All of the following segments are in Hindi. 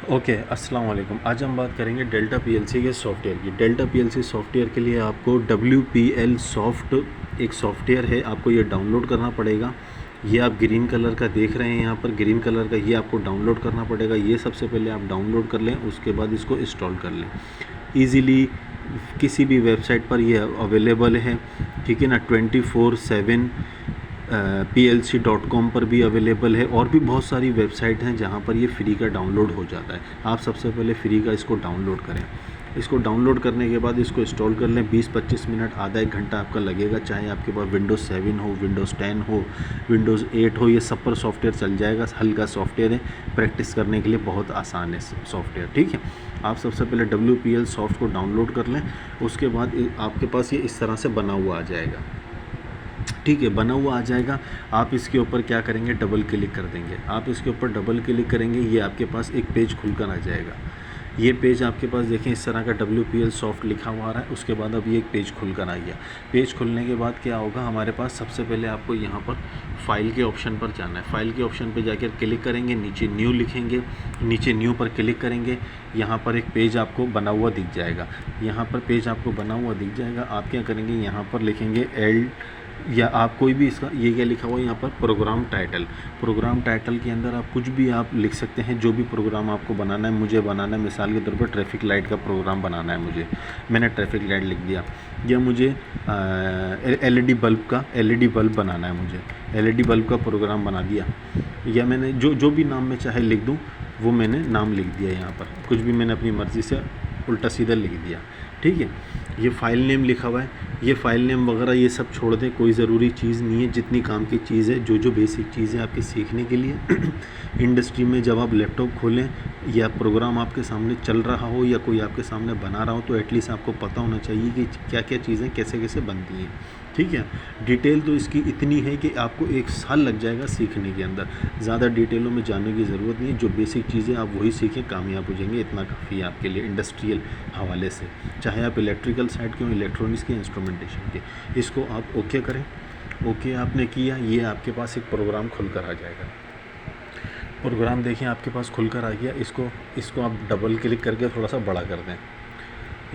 ओके, अस्सलाम वालेकुम। आज हम बात करेंगे डेल्टा पीएलसी के सॉफ्टवेयर की। डेल्टा पीएलसी सॉफ्टवेयर के लिए आपको WPL सॉफ्ट एक सॉफ्टवेयर है, आपको ये डाउनलोड करना पड़ेगा। ये आप ग्रीन कलर का देख रहे हैं यहाँ पर, ग्रीन कलर का, ये आपको डाउनलोड करना पड़ेगा। ये सबसे पहले आप डाउनलोड कर लें, उसके बाद इसको इंस्टॉल कर लें। ईज़िली किसी भी वेबसाइट पर ये अवेलेबल है, ठीक है ना। 24/7 PLC.com पर भी अवेलेबल है, और भी बहुत सारी वेबसाइट हैं जहाँ पर ये फ्री का डाउनलोड हो जाता है। आप सबसे पहले फ्री का इसको डाउनलोड करें। इसको डाउनलोड करने के बाद इसको इंस्टॉल कर लें। 20-25 मिनट, आधा एक घंटा आपका लगेगा। चाहे आपके पास विंडोज़ 7 हो, विंडोज़ 10 हो, विंडोज़ 8 हो, ये सब पर सॉफ्टवेयर चल जाएगा। हल्का सॉफ्टवेयर है, प्रैक्टिस करने के लिए बहुत आसान है सॉफ्टवेयर, ठीक है। आप सबसे पहले WPL सॉफ्ट को डाउनलोड कर लें। उसके बाद आपके पास ये इस तरह से बना हुआ आ जाएगा, ठीक है। बना हुआ आ जाएगा। आप इसके ऊपर क्या करेंगे, डबल क्लिक कर देंगे। आप इसके ऊपर डबल क्लिक करेंगे, ये आपके पास एक पेज खुलकर आ जाएगा। ये पेज आपके पास देखें इस तरह का WPL सॉफ्ट लिखा हुआ आ रहा है। उसके बाद अब ये एक पेज खुलकर आ गया। पेज खुलने के बाद क्या होगा, हमारे पास सबसे पहले आपको यहाँ पर फाइल के ऑप्शन पर जाना है। फाइल के ऑप्शन पर जाकर क्लिक करेंगे, नीचे न्यू लिखेंगे, नीचे न्यू पर क्लिक करेंगे। यहाँ पर एक पेज आपको बना हुआ दिख जाएगा। यहाँ पर पेज आपको बना हुआ दिख जाएगा। आप क्या करेंगे, यहाँ पर लिखेंगे एल, या आप कोई भी इसका, ये क्या लिखा हुआ है यहाँ पर, प्रोग्राम टाइटल। प्रोग्राम टाइटल के अंदर आप कुछ भी आप लिख सकते हैं, जो भी प्रोग्राम आपको बनाना है। मुझे बनाना है मिसाल के तौर पर ट्रैफिक लाइट का प्रोग्राम बनाना है मुझे, मैंने ट्रैफिक लाइट लिख दिया। या मुझे LED बल्ब का, LED बल्ब बनाना है मुझे, LED बल्ब का प्रोग्राम बना दिया। या मैंने जो भी नाम मैं चाहे लिख दूँ, वो मैंने नाम लिख दिया। यहाँ पर कुछ भी मैंने अपनी मर्ज़ी से उल्टा सीधा लिख दिया, ठीक है। ये फ़ाइल नेम लिखा हुआ है, ये फ़ाइल नेम वगैरह ये सब छोड़ दें, कोई ज़रूरी चीज़ नहीं है। जितनी काम की चीज़ है, जो बेसिक चीज़ें आपके सीखने के लिए इंडस्ट्री में जब आप लैपटॉप खोलें या प्रोग्राम आपके सामने चल रहा हो या कोई आपके सामने बना रहा हो, तो एटलीस्ट आपको पता होना चाहिए कि क्या क्या चीज़ें कैसे कैसे बनती हैं, ठीक है। डिटेल तो इसकी इतनी है कि आपको 1 साल लग जाएगा सीखने के अंदर। ज़्यादा डिटेलों में जाने की ज़रूरत नहीं है। जो बेसिक चीज़ें आप वही सीखें, कामयाब हो जाएंगे। इतना काफ़ी है आपके लिए इंडस्ट्रियल हवाले से, चाहे आप इलेक्ट्रिकल साइड के हो, इलेक्ट्रॉनिक्स के, इंस्ट्रूमेंटेशन के। इसको आप ओके करें। ओके आपने किया, ये आपके पास एक प्रोग्राम खुलकर आ जाएगा। प्रोग्राम देखिए आपके पास खुलकर आ गया। इसको आप डबल क्लिक करके थोड़ा सा बड़ा कर दें।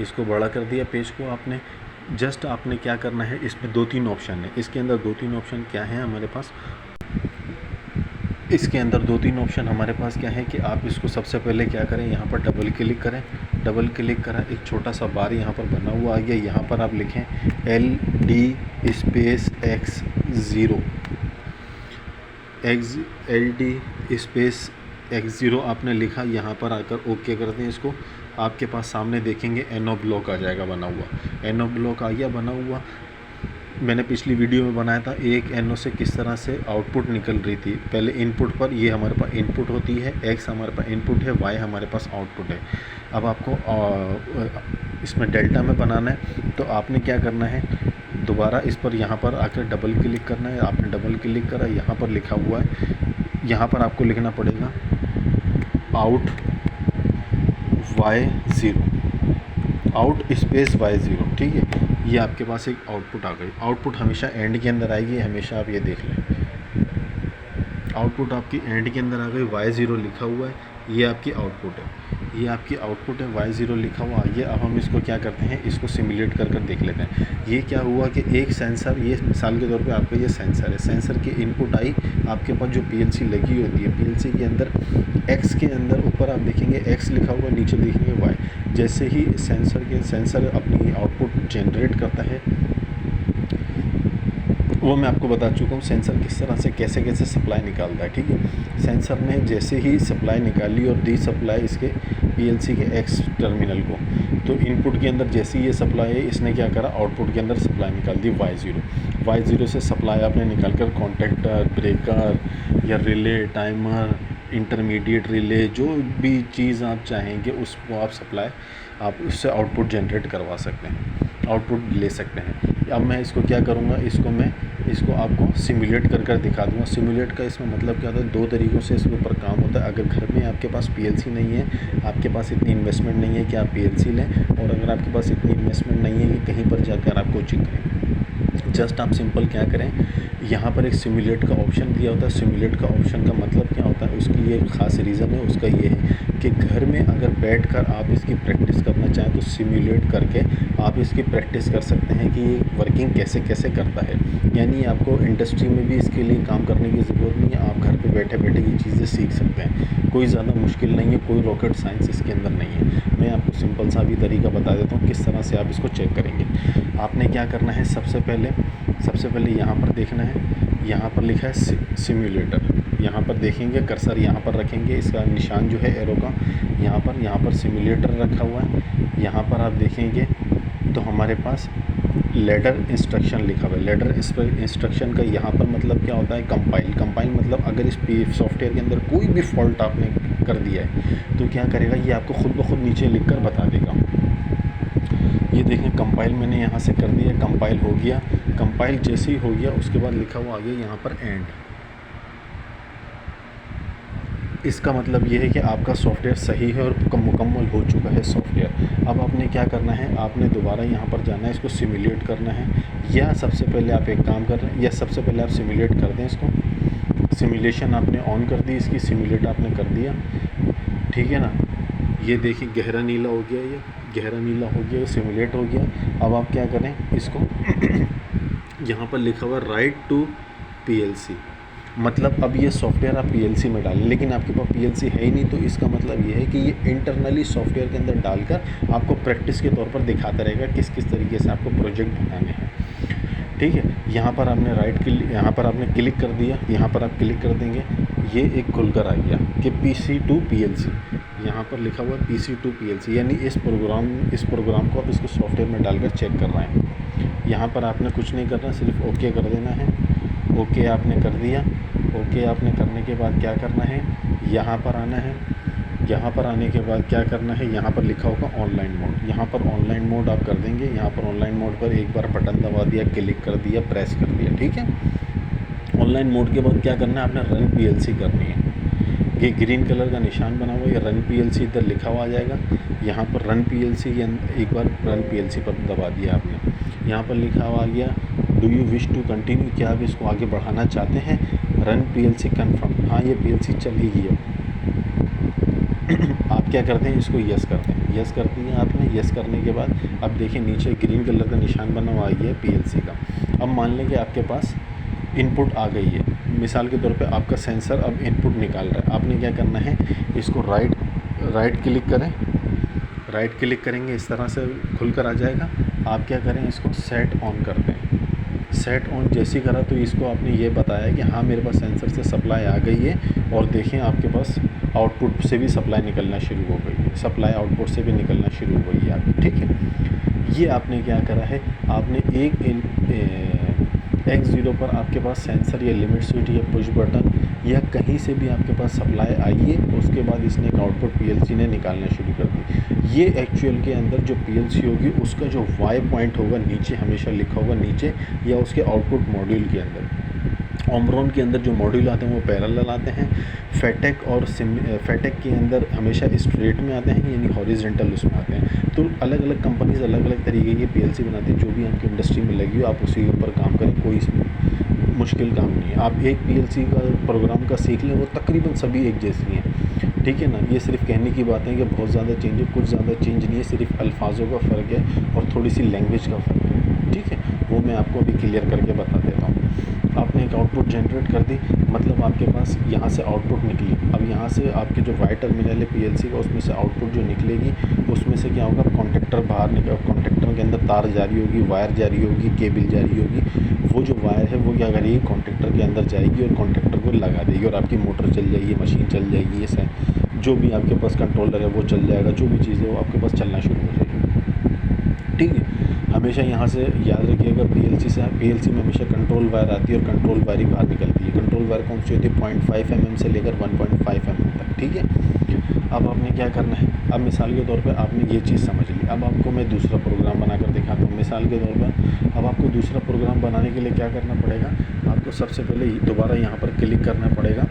इसको बड़ा कर दिया पेज को आपने। जस्ट आपने क्या करना है, इसमें 2-3 ऑप्शन है। इसके अंदर 2-3 ऑप्शन क्या है हमारे पास, इसके अंदर 2-3 ऑप्शन हमारे पास क्या है कि आप इसको सबसे पहले क्या करें, यहाँ पर डबल क्लिक करें। डबल क्लिक करा, एक छोटा सा बार यहाँ पर बना हुआ आ गया। यहाँ पर आप लिखें LD space X0, LD space X0 आपने लिखा। यहाँ पर आकर ओके कर दें इसको। आपके पास सामने देखेंगे एनो ब्लॉक आ जाएगा बना हुआ। एनो ब्लॉक आ गया बना हुआ। मैंने पिछली वीडियो में बनाया था एक एनो से किस तरह से आउटपुट निकल रही थी। पहले इनपुट पर, ये हमारे पास इनपुट होती है, X हमारे पास इनपुट है, Y हमारे पास आउटपुट है। अब आपको इसमें डेल्टा में बनाना है, तो आपने क्या करना है, दोबारा इस पर यहाँ पर आकर डबल क्लिक करना है। आपने डबल क्लिक करा, यहाँ पर लिखा हुआ है, यहाँ पर आपको लिखना पड़ेगा out Y0, out space Y0, ठीक है। ये आपके पास एक आउटपुट आ गई। आउटपुट हमेशा एंड के अंदर आएगी, हमेशा आप ये देख लें। आउटपुट आपकी एंड के अंदर आ गई, Y0 लिखा हुआ है, ये आपकी आउटपुट है। ये आपकी आउटपुट है, Y0 लिखा हुआ है। ये अब हम इसको क्या करते हैं, इसको सिमुलेट कर देख लेते हैं। ये क्या हुआ कि एक सेंसर, ये मिसाल के तौर पे आपका ये सेंसर है, सेंसर की इनपुट आई। आपके पास जो PLC लगी होती है, PLC के अंदर X के अंदर ऊपर आप देखेंगे X लिखा हुआ, नीचे देखेंगे Y। जैसे ही सेंसर अपनी आउटपुट जनरेट करता है, वो मैं आपको बता चुका हूँ सेंसर किस तरह से कैसे कैसे सप्लाई निकालता है, ठीक है। सेंसर ने जैसे ही सप्लाई निकाली और दी सप्लाई इसके PLC के X टर्मिनल को, तो इनपुट के अंदर जैसे ही ये सप्लाई है, इसने क्या करा, आउटपुट के अंदर सप्लाई निकाल दी Y0 से सप्लाई आपने निकाल कर कॉन्टेक्टर, ब्रेकर या रिले, टाइमर, इंटरमीडिएट रिले, जो भी चीज़ आप चाहेंगे उसको आप सप्लाई, आप उससे आउटपुट जनरेट करवा सकते हैं, आउटपुट ले सकते हैं। अब मैं इसको क्या करूँगा, इसको आपको सिमुलेट कर दिखा दूँगा। सिमुलेट का इसमें मतलब क्या होता है, 2 तरीक़ों से इसके ऊपर काम होता है। अगर घर में आपके पास PLC नहीं है, आपके पास इतनी इन्वेस्टमेंट नहीं है कि आप PLC लें, और अगर आपके पास इतनी इन्वेस्टमेंट नहीं है कि कहीं पर जाकर आप कोचिंग करें, जस्ट आप सिंपल क्या करें, यहाँ पर एक सिमुलेट का ऑप्शन दिया होता है। सिमुलेट का ऑप्शन का मतलब क्या होता है, उसकी ये ख़ास रीज़न है, उसका ये है कि घर में अगर बैठकर आप इसकी प्रैक्टिस करना चाहें तो सिमुलेट करके आप इसकी प्रैक्टिस कर सकते हैं कि ये वर्किंग कैसे कैसे करता है। यानी आपको इंडस्ट्री में भी इसके लिए काम करने की ज़रूरत नहीं है, आप घर पे बैठे बैठे ये चीज़ें सीख सकते हैं। कोई ज़्यादा मुश्किल नहीं है, कोई रॉकेट साइंस इसके अंदर नहीं है। मैं आपको सिंपल सा भी तरीका बता देता हूँ किस तरह से आप इसको चेक करेंगे। आपने क्या करना है, सबसे पहले यहाँ पर देखना है, यहाँ पर लिखा है सिम्युलेटर। यहाँ पर देखेंगे, कर्सर यहाँ पर रखेंगे, इसका निशान जो है एरो का यहाँ पर सिम्युलेटर रखा हुआ है। यहाँ पर आप देखेंगे तो हमारे पास लेडर इंस्ट्रक्शन लिखा हुआ है। लेडर इंस्ट्रक्शन का यहाँ पर मतलब क्या होता है, कंपाइल मतलब अगर इस सॉफ्टवेयर के अंदर कोई भी फॉल्ट आपने कर दिया है तो क्या करेगा, ये आपको खुद ब खुद नीचे लिख कर बता देगा। ये देखें कंपाइल मैंने यहाँ से कर दिया, कंपाइल हो गया। कंपाइल जैसे ही हो गया उसके बाद लिखा हुआ आ गया यहाँ पर एंड। इसका मतलब ये है कि आपका सॉफ्टवेयर सही है और मुकम्मल हो चुका है सॉफ्टवेयर। अब आपने क्या करना है, आपने दोबारा यहाँ पर जाना है, इसको सिमुलेट करना है। या सबसे पहले आप एक काम कर रहे हैं, या सबसे पहले आप सिमुलेट कर दें इसको। सिमुलेशन आपने ऑन कर दी, इसकी सिमुलेट आपने कर दिया, ठीक है ना। ये देखिए गहरा नीला हो गया, ये गहरा नीला हो गया, सिमुलेट हो गया। अब आप क्या करें इसको यहाँ पर लिखा हुआ राइट टू PLC, मतलब अब ये सॉफ्टवेयर आप PLC में डालें, लेकिन आपके पास PLC है ही नहीं, तो इसका मतलब ये है कि ये इंटरनली सॉफ्टवेयर के अंदर डालकर आपको प्रैक्टिस के तौर पर दिखाता रहेगा किस किस तरीके से आपको प्रोजेक्ट बनाने हैं, ठीक है। यहाँ पर आपने यहाँ पर आपने क्लिक कर दिया, यहाँ पर आप क्लिक कर देंगे, ये एक खुलकर आ गया कि PC to PLC। यहाँ पर लिखा हुआ है PC to PLC, यानी इस प्रोग्राम को आप इसको सॉफ्टवेयर में डालकर चेक कर रहे हैं। यहाँ पर आपने कुछ नहीं करना, सिर्फ ओके कर देना है। ओके आपने कर दिया। ओके आपने करने के बाद क्या करना है, यहाँ पर आना है। यहाँ पर आने के बाद क्या करना है, यहाँ पर लिखा होगा ऑनलाइन मोड, यहाँ पर ऑनलाइन मोड आप कर देंगे। यहाँ पर ऑनलाइन मोड पर एक बार बटन दबा दिया, क्लिक कर दिया, प्रेस कर दिया, ठीक है। ऑनलाइन मोड के बाद क्या करना है, आपने रन PLC करनी है। ये ग्रीन कलर का निशान बना हुआ है, ये रन PLC इधर लिखा हुआ आ जाएगा। यहाँ पर रन PLC एक बार रन PLC पर दबा दिया आपने, यहाँ पर लिखा हुआ आ गया do you wish to continue, क्या आप इसको आगे बढ़ाना चाहते हैं। रन PLC कन्फर्म, हाँ ये PLC चलेगी अब। आप क्या करते हैं, इसको यस करते हैं। यस कर दिया आपने। यस करने के बाद अब देखिए नीचे ग्रीन कलर का निशान बना हुआ आ गया है PLC का। अब मान लें कि आपके पास इनपुट आ गई है, मिसाल के तौर पे आपका सेंसर अब इनपुट निकाल रहा है। आपने क्या करना है, इसको राइट क्लिक करें। राइट क्लिक करेंगे, इस तरह से खुलकर आ जाएगा। आप क्या करें, इसको सेट ऑन कर दें। सेट ऑन जैसे ही करा तो इसको आपने ये बताया कि हाँ मेरे पास सेंसर से सप्लाई आ गई है, और देखें आपके पास आउटपुट से भी सप्लाई निकलना शुरू हो गई है, सप्लाई आउटपुट से भी निकलना शुरू हो गई है आपकी, ठीक है। ये आपने क्या करा है, आपने X0 पर आपके पास सेंसर या लिमिट स्विच या पुश बटन या कहीं से भी आपके पास सप्लाई आई है, उसके बाद इसने एक आउटपुट PLC ने निकालना शुरू कर दी। ये एक्चुअल के अंदर जो PLC होगी उसका जो Y पॉइंट होगा नीचे हमेशा लिखा होगा नीचे, या उसके आउटपुट मॉड्यूल के अंदर। ओमरॉन के अंदर जो मॉड्यूल आते हैं वो पैरेलल आते हैं। फेटेक के अंदर हमेशा स्ट्रेट में आते हैं, यानी हॉरिजॉन्टल उसमें आते हैं। तो अलग अलग कंपनीज अलग अलग तरीके की PLC बनाती हैं, जो भी आपकी इंडस्ट्री में लगी हो आप उसी के ऊपर काम करें, कोई इसमें मुश्किल काम नहीं है। आप एक PLC का प्रोग्राम का सीख लें, वो तकरीबन सभी एक जैसी हैं, ठीक है ना। ये सिर्फ कहने की बात है कि बहुत ज़्यादा चेंज है, कुछ ज़्यादा चेंज नहीं है, सिर्फ अल्फाजों का फ़र्क है और थोड़ी सी लैंग्वेज का फ़र्क है, ठीक है। वो मैं आपको अभी क्लियर करके बता देता हूँ। आपने एक आउटपुट जनरेट कर दी, मतलब आपके पास यहाँ से आउटपुट निकली। अब यहाँ से आपके जो वाई टर्मिनल है PLC का, उसमें से आउटपुट जो निकलेगी उसमें से क्या होगा, कॉन्टेक्टर बाहर निकल, कॉन्टेक्टर के अंदर तार जारी होगी, वायर जारी होगी, केबल जारी होगी। वो जो वायर है वो क्या करेगी, कॉन्टेक्टर के अंदर जाएगी और कॉन्टेक्टर को लगा देगी, और आपकी मोटर चल जाएगी, मशीन चल जाएगी, ये जो भी आपके पास कंट्रोलर है वो चल जाएगा, जो भी चीज़ है वो आपके पास चलना शुरू हो जाएगी, ठीक है। हमेशा यहाँ से याद रखिएगा, PLC में हमेशा कंट्रोल वायर आती है और कंट्रोल वायर ही बाहर निकलती है। कंट्रोल वायर कौन सी होती है, 0.5 mm से लेकर 1.5 mm तक, ठीक है। अब आपने क्या करना है, अब मिसाल के तौर पे आपने ये चीज़ समझ ली। अब आपको मैं दूसरा प्रोग्राम बनाकर दिखाता हूँ। मिसाल के तौर पर अब आपको दूसरा प्रोग्राम बनाने के लिए क्या करना पड़ेगा, आपको सबसे पहले दोबारा यहाँ पर क्लिक करना पड़ेगा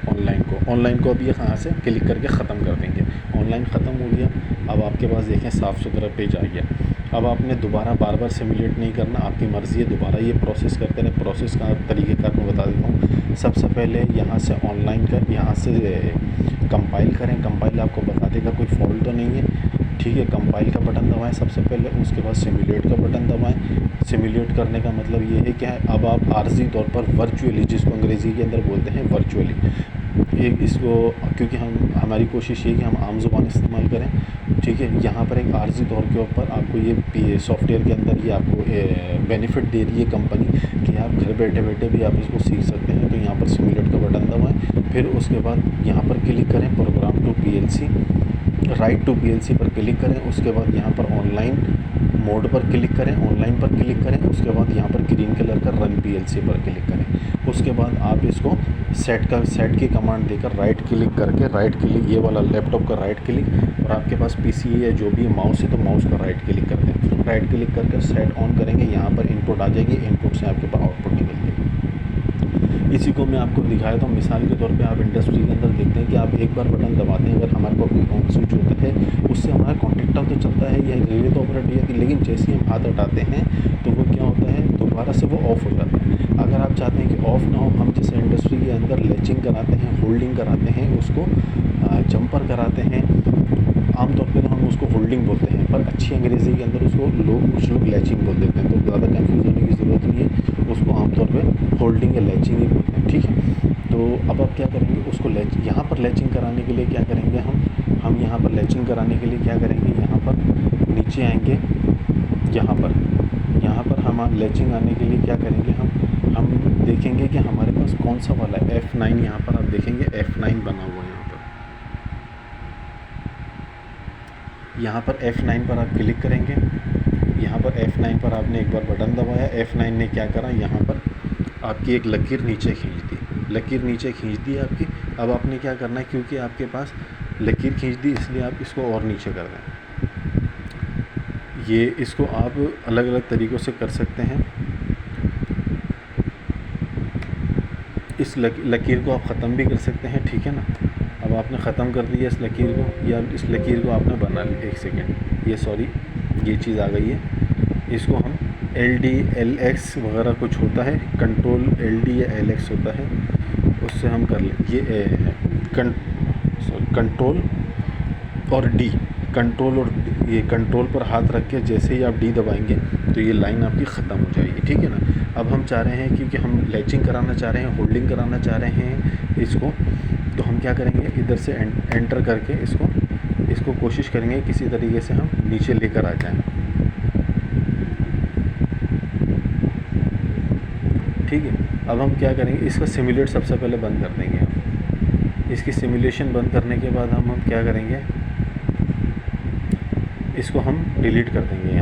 ऑनलाइन को अभी यहाँ से क्लिक करके ख़त्म कर देंगे। ऑनलाइन ख़त्म हो गया। अब आपके पास देखें साफ़ सुथरा पेज आ गया। अब आपने दोबारा बार बार सिमुलेट नहीं करना, आपकी मर्ज़ी है, दोबारा ये प्रोसेस करते रहें। प्रोसेस का तरीक़ेकार मैं बता देता हूँ। सबसे पहले यहाँ से ऑनलाइन कर, यहाँ से कंपाइल करें। कंपाइल आपको बता देगा कोई फॉल्ट तो नहीं है, ठीक है। कंपाइल का बटन दबाएं सबसे पहले, उसके बाद सिमुलेट का बटन दबाएं। सिमुलेट करने का मतलब ये है क्या है, अब आप आर्जी तौर पर वर्चुअली, जिसको अंग्रेज़ी के अंदर बोलते हैं वर्चुअली, एक इसको, क्योंकि हमारी कोशिश ये है कि हम आम ज़ुबान इस्तेमाल करें, ठीक है। यहाँ पर एक आर्जी तौर के ऊपर आपको ये सॉफ्टवेयर के अंदर ये आपको बेनिफिट दे रही है कंपनी कि आप घर बैठे बैठे भी आप इसको सीख सकते हैं। तो यहाँ पर सिमुलेट का बटन दबाएं, फिर उसके बाद यहाँ पर क्लिक करें program to PLC, write to PLC पर क्लिक करें। उसके बाद यहाँ पर ऑनलाइन मोड पर क्लिक करें, ऑनलाइन पर क्लिक करें। उसके बाद यहाँ पर ग्रीन कलर का रन पीएलसी पर क्लिक करें। उसके बाद आप इसको सेट की कमांड देकर राइट क्लिक करके, राइट क्लिक ये वाला लैपटॉप का राइट क्लिक, और आपके पास पीसी है या जो भी माउस है तो माउस का राइट क्लिक कर दें। राइट क्लिक करके सेट ऑन करेंगे, यहाँ पर इनपुट आ जाएगी, इनपुट से आपके पास आउटपुट निकल जाएगी। इसी को मैं आपको दिखाया था मिसाल के तौर पे। आप इंडस्ट्री के अंदर देखते हैं कि आप एक बार बटन दबाते हैं, अगर हमारे पास कोई ऑन स्विच होता है उससे हमारा कॉन्टेक्ट तो चलता है, यह रिले तो ऑपरेट होती है, लेकिन जैसे ही हम हाथ हटाते हैं तो वो क्या होता है, दोबारा से वो ऑफ़ हो जाता है। अगर आप चाहते हैं कि ऑफ़ ना हो, हम जैसे इंडस्ट्री के अंदर लैचिंग कराते हैं, होल्डिंग कराते हैं, उसको जंपर कराते हैं, आमतौर पे तो हम उसको होल्डिंग बोलते हैं, पर अच्छी अंग्रेज़ी के अंदर उसको कुछ लोग लैचिंग बोल देते हैं, तो ज़्यादा कंफ्यूज होने की ज़रूरत नहीं है। उसको आमतौर पे होल्डिंग या लैचिंग ही बोलते हैं, ठीक है। तो अब आप क्या करेंगे, उसको यहाँ पर लैचिंग कराने के लिए क्या करेंगे, हम यहाँ पर लैचिंग कराने के लिए क्या करेंगे, यहाँ पर नीचे आएंगे, यहाँ पर हम लैचिंग आने के लिए क्या करेंगे, हम देखेंगे कि हमारे पास कौन सा वाला है। F9 यहाँ पर आप देखेंगे F9 बना हुआ है। यहाँ पर F9 पर आप क्लिक करेंगे। यहाँ पर F9 पर आपने एक बार बटन दबाया, F9 ने क्या करा, यहाँ पर आपकी एक लकीर नीचे खींच दी आपकी। अब आपने क्या करना है, क्योंकि आपके पास लकीर खींच दी इसलिए आप इसको और नीचे कर दें। ये इसको आप अलग अलग तरीक़ों से कर सकते हैं। इस लकीर को आप ख़त्म भी कर सकते हैं, ठीक है ना। अब आपने ख़त्म कर दिया इस लकीर को, या इस लकीर को आपने बना लिया। एक सेकेंड, ये चीज़ आ गई है। इसको हम LD LX वगैरह कुछ होता है, कंट्रोल LD या LX होता है, उससे हम कर लें। ये कंट्रोल और D, कंट्रोल और ये कंट्रोल पर हाथ रख के जैसे ही आप D दबाएंगे तो ये लाइन आपकी ख़त्म हो जाएगी, ठीक है ना। अब हम चाह रहे हैं, क्योंकि हम लैचिंग कराना चाह रहे हैं, होल्डिंग कराना चाह रहे हैं इसको, तो हम क्या करेंगे, इधर से एंटर करके इसको कोशिश करेंगे किसी तरीके से हम नीचे लेकर आ जाएं, ठीक है। अब हम क्या करेंगे, इसका सिमुलेट सबसे पहले बंद कर देंगे हम। इसकी सिमुलेशन बंद करने के बाद हम क्या करेंगे, इसको हम डिलीट कर देंगे।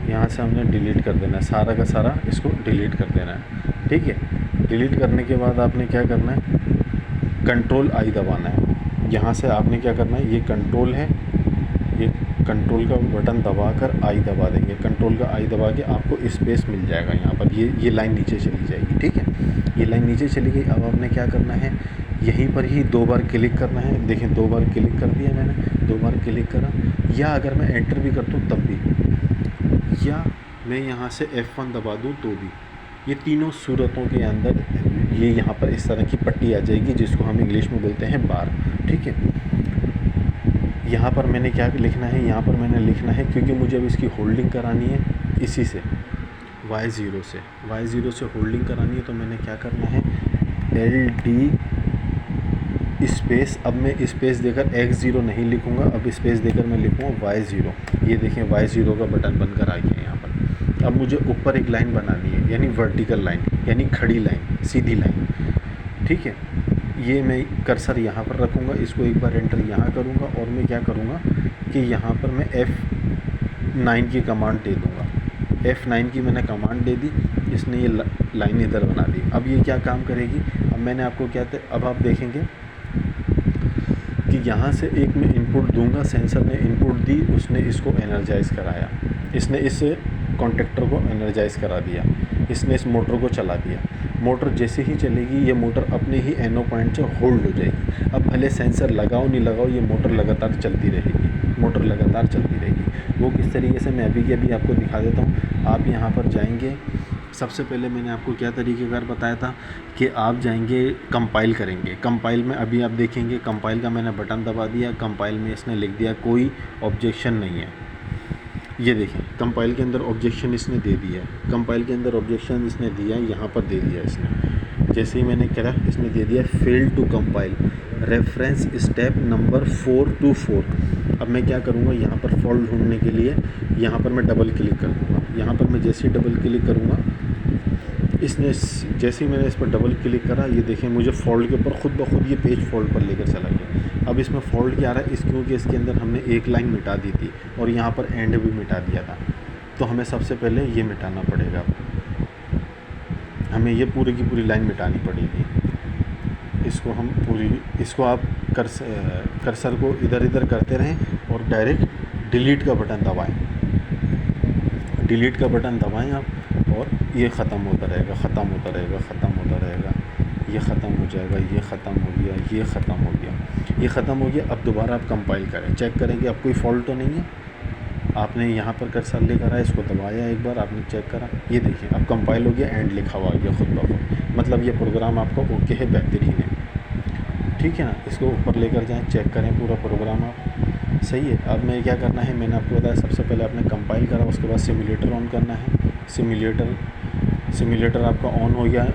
यहाँ से हमने डिलीट कर देना है, सारा का सारा इसको डिलीट कर देना है, ठीक है। डिलीट करने के बाद आपने क्या करना है, कंट्रोल आई दबाना है। यहाँ से आपने क्या करना है, ये कंट्रोल है, ये कंट्रोल का बटन दबाकर आई दबा देंगे। कंट्रोल का आई दबा के आपको स्पेस मिल जाएगा यहाँ पर, ये लाइन नीचे चली जाएगी, ठीक है। ये लाइन नीचे चली गई। अब आपने क्या करना है, यहीं पर ही 2 बार क्लिक करना है। देखें 2 बार क्लिक कर दिया मैंने, 2 बार क्लिक करा, या अगर मैं एंटर भी कर दूँ तब भी, या मैं यहाँ से F1 दबा दूँ तो भी, ये तीनों सूरतों के अंदर ये यहाँ पर इस तरह की पट्टी आ जाएगी, जिसको हम इंग्लिश में बोलते हैं बार, ठीक है। यहाँ पर मैंने क्या लिखना है, यहाँ पर मैंने लिखना है, क्योंकि मुझे अब इसकी होल्डिंग करानी है इसी से Y0 से होल्डिंग करानी है, तो मैंने क्या करना है, LD स्पेस, अब मैं स्पेस देकर X0 नहीं लिखूँगा, अब स्पेस देकर मैं लिखूँगा Y0। ये देखें Y0 का बटन बनकर आ गया यहाँ पर। अब मुझे ऊपर एक लाइन बनानी है, यानी वर्टिकल लाइन, यानी खड़ी लाइन, सीधी लाइन, ठीक है। ये मैं कर्सर यहाँ पर रखूँगा, इसको एक बार एंटर यहाँ करूँगा, और मैं क्या करूँगा कि यहाँ पर मैं F9 की कमांड दे दूँगा। F9 की मैंने कमांड दे दी, इसने ये लाइन इधर बना दी। अब ये क्या काम करेगी, अब मैंने आपको क्या, अब आप देखेंगे कि यहाँ से एक मैं इनपुट दूंगा, सेंसर ने इनपुट दी, उसने इसको एनर्जाइज़ कराया, इसने इस कॉन्टेक्टर को एनर्जाइज़ करा दिया, इसने इस मोटर को चला दिया। मोटर जैसे ही चलेगी, ये मोटर अपने ही एनो पॉइंट से होल्ड हो जाएगी। अब भले सेंसर लगाओ नहीं लगाओ, ये मोटर लगातार चलती रहेगी, मोटर लगातार चलती रहेगी। वो किस तरीके से मैं अभी के अभी आपको दिखा देता हूँ। आप यहाँ पर जाएंगे, सबसे पहले मैंने आपको क्या तरीक़ेकार बताया था कि आप जाएंगे कंपाइल करेंगे। कंपाइल में अभी आप देखेंगे, कंपाइल का मैंने बटन दबा दिया, कंपाइल में इसने लिख दिया कोई ऑब्जेक्शन नहीं है। ये देखें, कंपाइल के अंदर ऑब्जेक्शन इसने दे दिया है, कंपाइल के अंदर ऑब्जेक्शन इसने दिया है, यहाँ पर दे दिया इसने। जैसे ही मैंने करा इसने दे दिया fail to compile, reference step number 424। अब मैं क्या करूँगा, यहाँ पर फॉल्ट ढूंढने के लिए यहाँ पर मैं डबल क्लिक कर दूँगा। यहाँ पर मैं जैसे ही डबल क्लिक करूँगा, इसने जैसे ही मैंने इस पर डबल क्लिक करा, ये देखें मुझे फॉल्ट के ऊपर खुद ब खुद ये पेज फॉल्ट पर लेकर चला गया। अब इसमें फॉल्ट क्या आ रहा है, क्योंकि इसके अंदर हमने एक लाइन मिटा दी थी और यहाँ पर एंड भी मिटा दिया था, तो हमें सबसे पहले ये मिटाना पड़ेगा। हमें ये पूरी की पूरी लाइन मिटानी पड़ेगी। इसको हम इसको आप कर्सर को इधर इधर करते रहें और डायरेक्ट डिलीट का बटन दबाएं, डिलीट का बटन दबाएं आप, और ये ख़त्म होता रहेगा, ख़त्म होता रहेगा, ख़त्म होता रहेगा। ये ख़त्म हो जाएगा, ये ख़त्म हो गया, ये ख़त्म हो गया, ये ख़त्म हो गया। अब दोबारा आप कंपाइल करें, चेक करें कि अब कोई फॉल्ट तो नहीं है। आपने यहाँ पर कर्सर लेकर आया, इसको दबाया एक बार, आपने चेक करा, ये देखिए अब कंपाइल हो गया, एंड लिखा हुआ आ गया खुद ब खुद। मतलब ये प्रोग्राम आपका ओके है, बेहतरीन है, ठीक है ना। इसको ऊपर लेकर जाएं, चेक करें पूरा प्रोग्राम आप सही है। अब मैं क्या करना है, मैंने आपको बताया सबसे पहले आपने कंपाइल करा, उसके बाद सिमुलेटर ऑन करना है। सिमुलेटर आपका ऑन हो गया,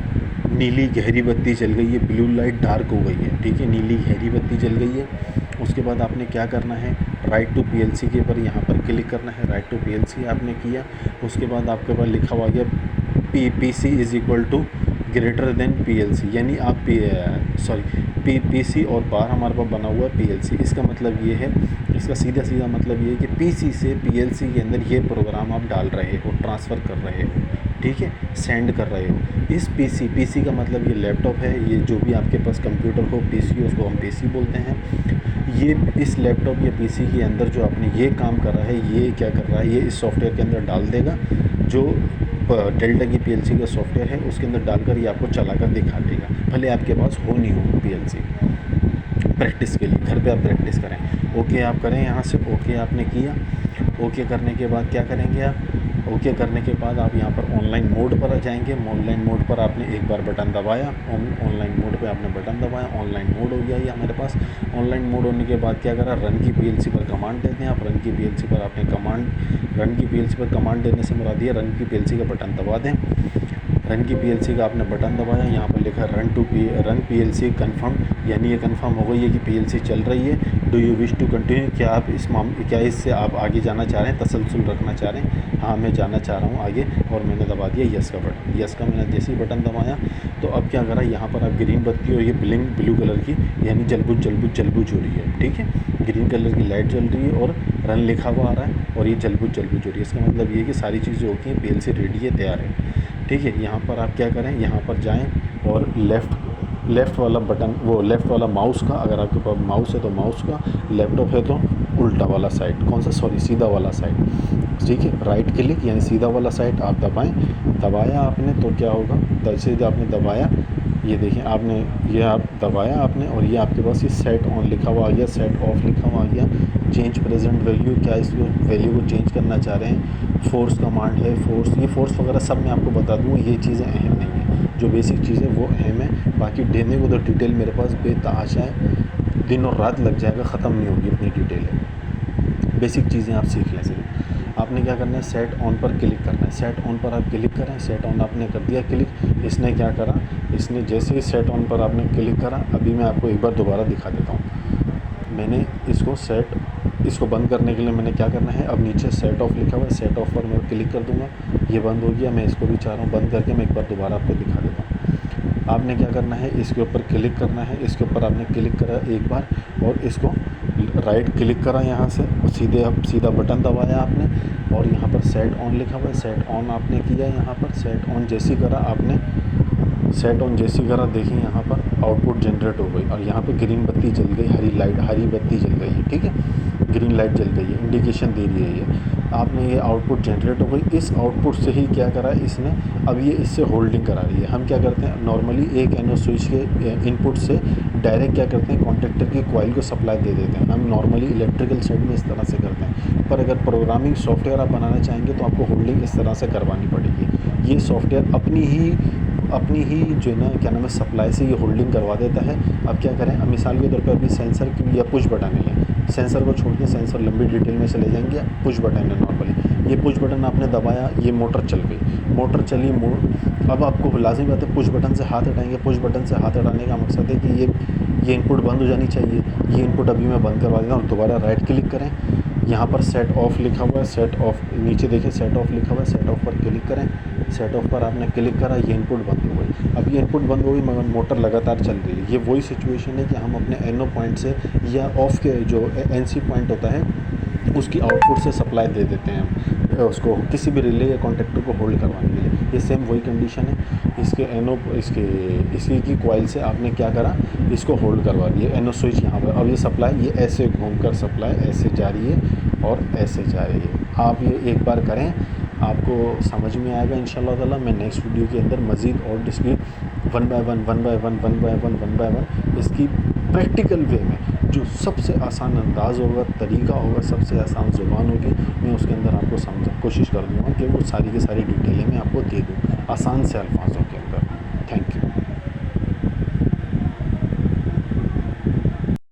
नीली गहरी बत्ती जल गई है, ब्लू लाइट डार्क हो गई है, ठीक है, नीली गहरी बत्ती जल गई है। उसके बाद आपने क्या करना है, राइट टू पीएलसी के ऊपर यहाँ पर क्लिक करना है। राइट टू पीएलसी आपने किया, उसके बाद आपके पास लिखा हुआ गया PC is equal to greater than PLC, यानी आप पीसी और बार हमारे पास बना हुआ है पीएलसी। इसका मतलब ये है, इसका सीधा सीधा मतलब ये है कि पीसी से पीएलसी के अंदर ये प्रोग्राम आप डाल रहे हो, ट्रांसफ़र कर रहे हो, ठीक है, सेंड कर रहे हो। इस पीसी का मतलब ये लैपटॉप है, ये जो भी आपके पास कंप्यूटर हो, पीसी, उसको हम पीसी बोलते हैं। ये इस लैपटॉप या पीसी के अंदर जो आपने ये काम कर रहा है, ये क्या कर रहा है, ये इस सॉफ्टवेयर के अंदर डाल देगा, जो डेल्टा की पीएलसी का सॉफ्टवेयर है उसके अंदर डालकर ये आपको चलाकर दिखा देगा, भले आपके पास हो नहीं हो पीएलसी। प्रैक्टिस के लिए घर पे आप प्रैक्टिस करें। ओके आप करें, यहाँ से ओके आपने किया। ओके करने के बाद क्या करेंगे आप, ओके करने के बाद आप यहाँ पर ऑनलाइन मोड पर आ जाएंगे। ऑनलाइन मोड पर आपने एक बार बटन दबाया, ऑनलाइन मोड पे आपने बटन दबाया, ऑनलाइन मोड हो गया ये हमारे पास। ऑनलाइन मोड होने के बाद क्या करा, रन की पीएलसी पर कमांड देते हैं आप। रन की पीएलसी पर आपने रन की पीएलसी पर कमांड देने से मुराद ये रन की पीएलसी का बटन दबा दें। रन की पीएलसी का आपने बटन दबाया, यहाँ पर लिखा रन पीएलसी कन्फर्म, यानी ये कन्फर्म हो गई है कि पीएलसी चल रही है। Do you wish to continue, क्या आप क्या इससे आप आगे जाना चाह रहे हैं, तसलसल रखना चाह रहे हैं। हाँ मैं जाना चाह रहा हूँ आगे, और मैंने दबा दिया यस का बटन। यस का मैंने जैसे ही बटन दबाया तो अब क्या करा, यहाँ पर आप ग्रीन बत्ती और ये ब्लू कलर की यानी जलबुझ हो रही है, ठीक है, ग्रीन कलर की लाइट जल रही है और रन लिखा हुआ आ रहा है और ये जलबुझ हो रही है। इसका मतलब ये है कि सारी चीज़ें होती हैं, पीएलसी रेडी है, तैयार है, ठीक है। यहाँ पर आप क्या करें, यहाँ पर जाएं और लेफ़्ट वाला बटन, वो लेफ़्ट वाला माउस का, अगर आपके पास माउस है तो माउस का, लैपटॉप है तो उल्टा वाला साइड, कौन सा, सॉरी सीधा वाला साइड, ठीक है, राइट क्लिक यानी सीधा वाला साइड आप दबाएं। दबाया आपने तो क्या होगा, जैसे आपने दबाया, ये देखें आपने, ये आप दबाया आपने और ये आपके पास ये सेट ऑन लिखा हुआ आ गया, सेट ऑफ लिखा हुआ आ गया। चेंज प्रेजेंट वैल्यू, क्या इसको वैल्यू को चेंज करना चाह रहे हैं। फोर्स कमांड है, ये फोर्स वगैरह सब मैं आपको बता दूँ, ये चीज़ें अहम नहीं है, जो बेसिक चीज़ें वो अहम है। बाकी देने को तो डिटेल मेरे पास बेतहाशा है, दिन और रात लग जाएगा, ख़त्म नहीं होगी इतनी डिटेल है। बेसिक चीज़ें आप सीख लें सिर्फ। आपने क्या करना है, सेट ऑन पर क्लिक करना है। सेट ऑन पर आप क्लिक करें, सेट ऑन आपने कर दिया क्लिक। इसने क्या करा, इसने जैसे ही सेट ऑन पर आपने क्लिक करा, अभी मैं आपको एक बार दोबारा दिखा देता हूँ। मैंने इसको बंद करने के लिए मैंने क्या करना है, अब नीचे सेट ऑफ लिखा हुआ है, सेट ऑफ पर मैं क्लिक कर दूँगा, ये बंद हो गया। मैं इसको भी चाह रहा हूँ बंद करके मैं एक बार दोबारा आपको दिखा देता हूँ। आपने क्या करना है, इसके ऊपर क्लिक करना है, इसके ऊपर आपने क्लिक करा एक बार और इसको राइट क्लिक करा, यहाँ से सीधा बटन दबाया आपने और यहाँ पर सेट ऑन लिखा हुआ है, सेट ऑन आपने किया। यहाँ पर सेट ऑन जैसी करा आपने, सेट ऑन जैसी करा, देखिए यहाँ पर आउटपुट जनरेट हो गई और यहाँ पर ग्रीन बत्ती जल गई, हरी बत्ती जल गई है, ठीक है, ग्रीन लाइट जल गई है, इंडिकेशन दे रही है ये। आपने ये आउटपुट जनरेट हो गई। इस आउटपुट से ही क्या करा इसने, अब ये इससे होल्डिंग करा रही है। हम क्या करते हैं, नॉर्मली एक एनो स्विच के इनपुट से डायरेक्ट क्या करते हैं, कॉन्टैक्टर की कॉइल को सप्लाई दे देते हैं। हम नॉर्मली इलेक्ट्रिकल साइड में इस तरह से करते हैं, पर अगर प्रोग्रामिंग सॉफ्टवेयर आप बनाना चाहेंगे तो आपको होल्डिंग इस तरह से करवानी पड़ेगी। ये सॉफ्टवेयर अपनी ही जो है ना क्या नाम है सप्लाई से ये होल्डिंग करवा देता है। अब क्या करें, अब मिसाल के तौर पर अभी सेंसर की या पुश बटन है, सेंसर को छोड़ के सेंसर लंबी डिटेल में चले जाएंगे। पुश बटन है नॉर्मली, ये पुश बटन आपने दबाया, ये मोटर चल गई, मोटर चली अब आपको लाज़मी बात है पुश बटन से हाथ हटाएंगे। पुश बटन से हाथ हटाने का मकसद है कि ये इनपुट बंद हो जानी चाहिए। ये इनपुट अभी मैं बंद करवा देता हूँ। दोबारा राइट क्लिक करें, यहाँ पर सेट ऑफ लिखा हुआ है, सेट ऑफ नीचे देखिए सेट ऑफ लिखा हुआ है, सेट ऑफ पर क्लिक करें। सेट ऑफ पर आपने क्लिक करा, ये इनपुट बंद हो गई। अब ये इनपुट बंद हो गई मगर मोटर लगातार चल रही है। ये वही सिचुएशन है कि हम अपने एनओ पॉइंट से या ऑफ के जो एनसी पॉइंट होता है उसकी आउटपुट से सप्लाई दे देते हैं उसको किसी भी रिले या कॉन्टैक्टर को होल्ड करवाने के लिए। ये सेम वही कंडीशन है। इसके एनओ इसी की कॉइल से आपने क्या करा, इसको होल्ड करवा दिया। एनओ स्विच यहाँ पर, अब ये सप्लाई ये ऐसे घूमकर सप्लाई ऐसे जा रही है और ऐसे जा रही है। आप ये एक बार करें, आपको समझ में आएगा इंशाल्लाह ताला। मैं नेक्स्ट वीडियो के अंदर मज़ीद और इसकी वन बाय वन इसकी प्रैक्टिकल वे में जो सबसे आसान अंदाज़ होगा, तरीका होगा, सबसे आसान ज़ुबान होगी, मैं उसके अंदर आपको समझ कोशिश कर दूँगा कि वो सारी की सारी डिटेलें मैं आपको दे दूँ आसान से अल्फाजों के अंदर। Thank you.